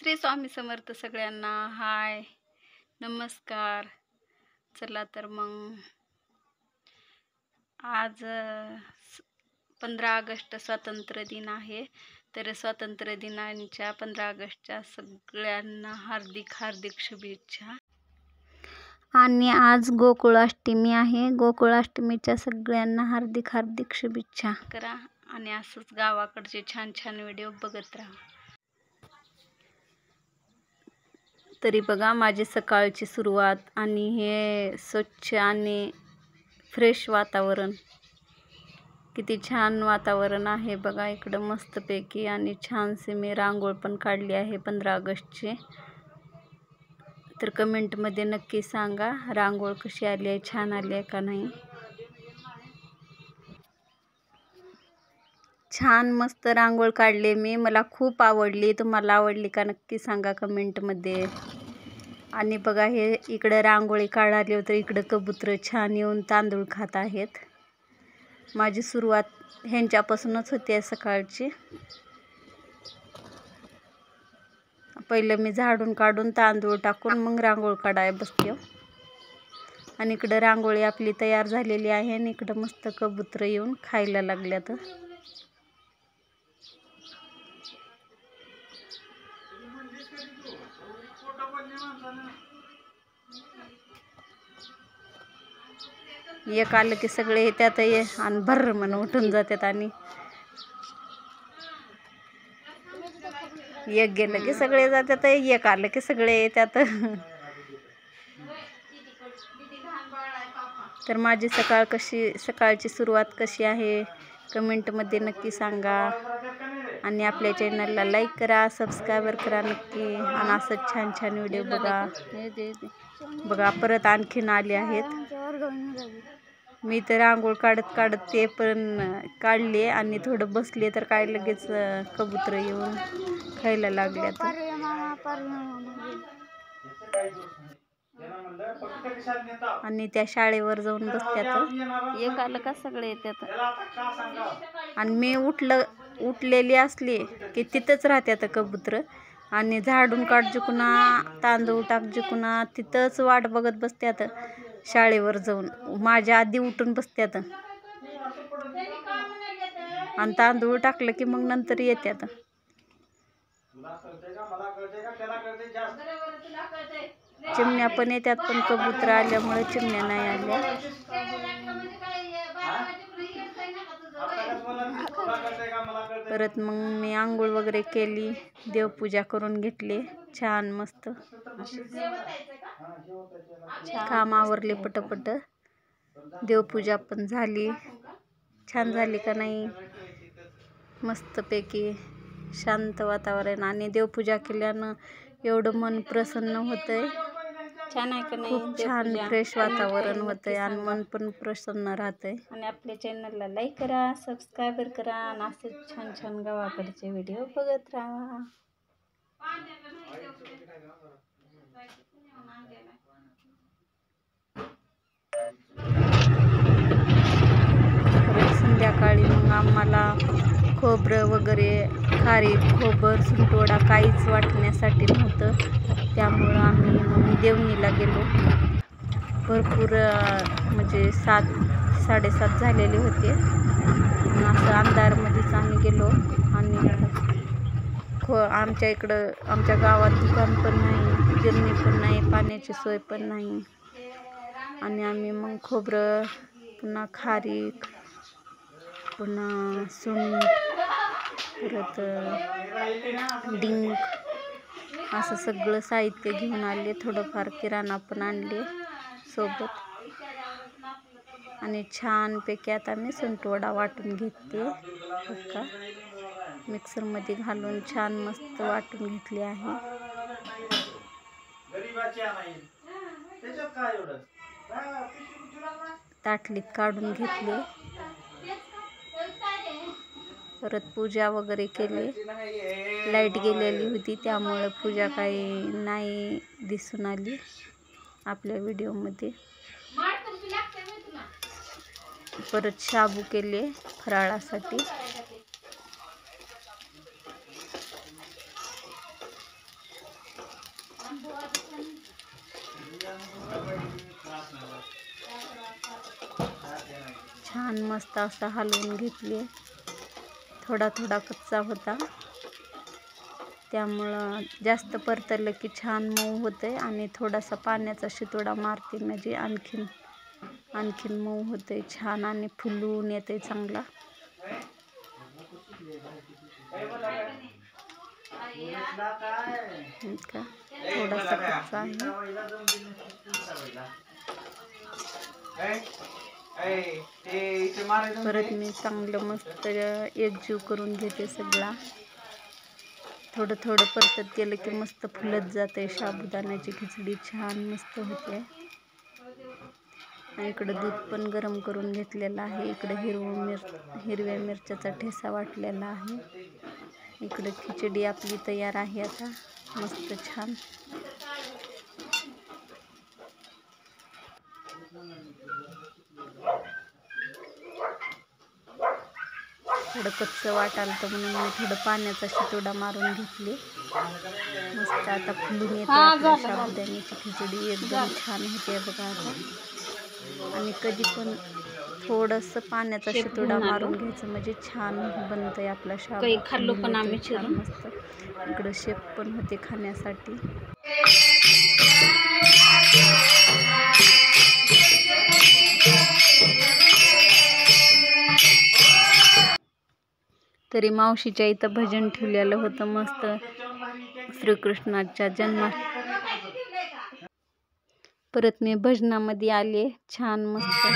श्री स्वामी समर्थ सगळ्यांना. हाय, नमस्कार. चला तर मग आज 15 ऑगस्ट स्वातंत्र्य दिन आहे. तर स्वातंत्र्य दिनाच्या 15 ऑगस्टच्या सगळ्यांना हार्दिक हार्दिक शुभेच्छा. आणि आज गोकुळाष्टमी आहे. गोकुळाष्टमीच्या सगळ्यांना हार्दिक हार्दिक शुभेच्छा करा आणि असंच गावाकडचे छान छान व्हिडिओ बघत राहा. तरी बघा माझी सकाळची सुरुवात आणि हे स्वच्छ आणि फ्रेश वातावरण, किती छान वातावरण आहे बघा इकडं मस्तपैकी. आणि छानसे मी रांगोळ पण काढली आहे 15 ऑगस्टची. तर कमेंटमध्ये नक्की सांगा रांगोळ कशी आली आहे, छान आली आहे का नाही. छान मस्त रांगोळ काढले मी, मला खूप आवडली. तुम्हाला आवडली का नक्की सांगा कमेंटमध्ये. आणि बघा हे इकडं रांगोळी काढाली होतं, इकडं कबूतर छान येऊन तांदूळ खात आहेत. माझी सुरुवात ह्यांच्यापासूनच होती सकाळची. पहिलं मी झाडून काढून तांदूळ टाकून मग रांगोळ काढायला बसते. आणि इकडं रांगोळी आपली तयार झालेली आहे आणि इकडं मस्त कबूतर येऊन खायला लागल्यात. एक आलं की सगळे येतात आणि भर म्हणून उठून जातात. आणि एक गेलं की सगळे जातात, एक आलं की सगळे येतात. तर माझी सकाळची सुरुवात कशी आहे कमेंटमध्ये नक्की सांगा. आणि आपल्या चॅनलला लाईक करा, सबस्क्राईबर करा नक्की. आणि असंच छान छान व्हिडिओ बघा. बघा परत आणखीन आले आहेत. मी तर रांगोळ काढत काढत ते पण काढले आणि थोडं बसले तर काय लगेच कबूतर येऊन खायला लागल्यात. आणि त्या शाळेवर जाऊन बसत्यात. एक आलं का सगळे येतात. आणि मी उठलेली असली की तिथंच राहत्यात कबूतर. आणि झाडून काढ जिकुना, तांदूळ टाक जिकुना, तिथंच वाट बघत बसत्यात. शाळेवर जाऊन माझ्या आधी उठून बसत्यात आणि तांदूळ टाकलं की मग नंतर येत्यात. चिमण्या पण येतात, पण कबूतर आल्यामुळे चिमण्या नाही आल्या. परत मग मी आंघोळ वगैरे केली, देवपूजा करून घेतली छान मस्त. काम आवरले पटपट. देवपूजा पण झाली. छान झाली का नाही, मस्तपैकी शांत वातावरण. आणि देवपूजा केल्यानं एवढं मन प्रसन्न होतंय. छान आहे का नाही, खूप छान फ्रेश वातावरण होतंय आणि मन पण प्रसन्न राहतंय. आणि आपल्या चॅनलला लाईक करा, सबस्क्राईबर करा आणि असेच छान छान गावाकडचे व्हिडिओ बघत राहा. संध्याकाळी मग आम्हाला खोबरं वगैरे, खारीक, खोबरं, सुंटवडा काहीच वाटण्यासाठी नव्हतं. त्यामुळं आम्ही देवणीला गेलो. भरपूर म्हणजे 7-7:30 झालेले होते. असं अंधारमध्येच आम्ही गेलो. आणि आमच्या इकडं आमच्या गावात दुकान पण नाही, गिरणी पण नाही, पाण्याची सोय पण नाही. आणि आम्ही मग खोबरं, पुन्हा खारीक, पुन्हा सुंठ, परत डिंक असं सगळं साहित्य घेऊन आले. थोडंफार किराणा पण आणले सोबत. आणि छानपैकी आता मी सुंटवडा वाटून घेते. बघा मिक्सरमध्ये घालून छान मस्त वाटून घेतली आहे. ताटलीत काढून घेतले. परत पूजा वगैरे केली. लाईट गेलेली होती त्यामुळं पूजा काही नाही दिसून आली आपल्या व्हिडिओमध्ये. परत शाबू केले फराळासाठी. छान मस्त असा हलवून घेतली. थोडा थोडा कच्चा होता, त्यामुळं जास्त परतलं की छान मऊ होते आणि थोडासा पाण्याचा शितोडा मारते म्हणजे आणखीन मऊ होते छान आणि फुलून येते चांगला. का थोडासा कच्चा आहे. परत मी चांगलं मस्त एकजीव करून घेते सगळा. थोडं थोडं परतत गेलं की मस्त फुलत जाते. साबुदाण्याची खिचडी छान मस्त होते. इकडं दूध पण गरम करून घेतलेलं आहे. इकडं हिरव्या मिरच्याचा ठेसा वाटलेला आहे. इकडं खिचडी आपली तयार आहे आता मस्त छान. थोडं कच्चं वाटालं तर म्हणून मी थोडं पाण्याचा शितोडा मारून घेतली. मस्त आता फुलून येते आपल्या साबुदाण्याची खिचडी. एकदम छान होते बघा आता. आणि कधी पण थोडंसं पाण्याचा शितोडा मारून घ्यायचं म्हणजे छान बनतंय आपला साबुदाणा छान मस्त. इकडं शेप पण होते खाण्यासाठी. तरी मावशीच्या इथं भजन ठेवलेलं होतं मस्त श्रीकृष्णाच्या परत मी भजनामध्ये आले छान मस्त.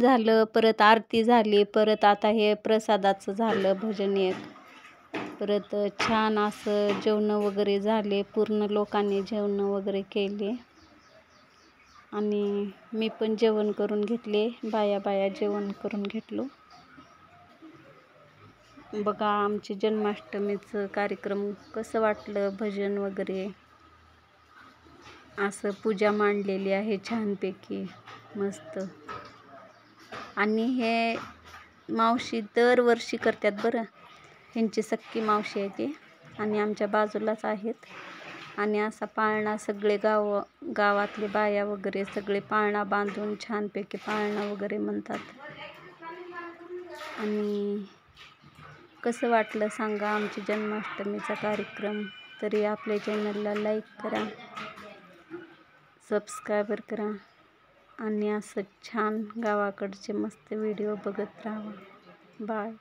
झालं, परत आरती झाली, परत आता हे प्रसादाचं झालं भजन एक. परत छान असं जेवणं वगैरे झाले, पूर्ण लोकांनी जेवणं वगैरे केले आणि मी पण जेवण करून घेतले. बाया जेवण करून घेतलो. बघा आमचे जन्माष्टमीचं कार्यक्रम कसं वाटलं, भजन वगैरे असं पूजा मांडलेली आहे छानपैकी मस्त. आणि हे मावशी दरवर्षी करतात बरं. ह्यांची सख्खी मावशी आहे ती आणि आमच्या बाजूलाच आहेत. आणि असा पाळणा सगळे गावातले बाया वगैरे सगळे पाळणा बांधून छानपैकी पाळणा वगैरे म्हणतात. आणि कसं वाटलं सांगा आमची जन्माष्टमीचा कार्यक्रम. तरी आपल्या चॅनलला लाईक करा, सबस्क्रायबर करा आणि असं छान गावाकडचे मस्त व्हिडिओ बघत राहा. बाय.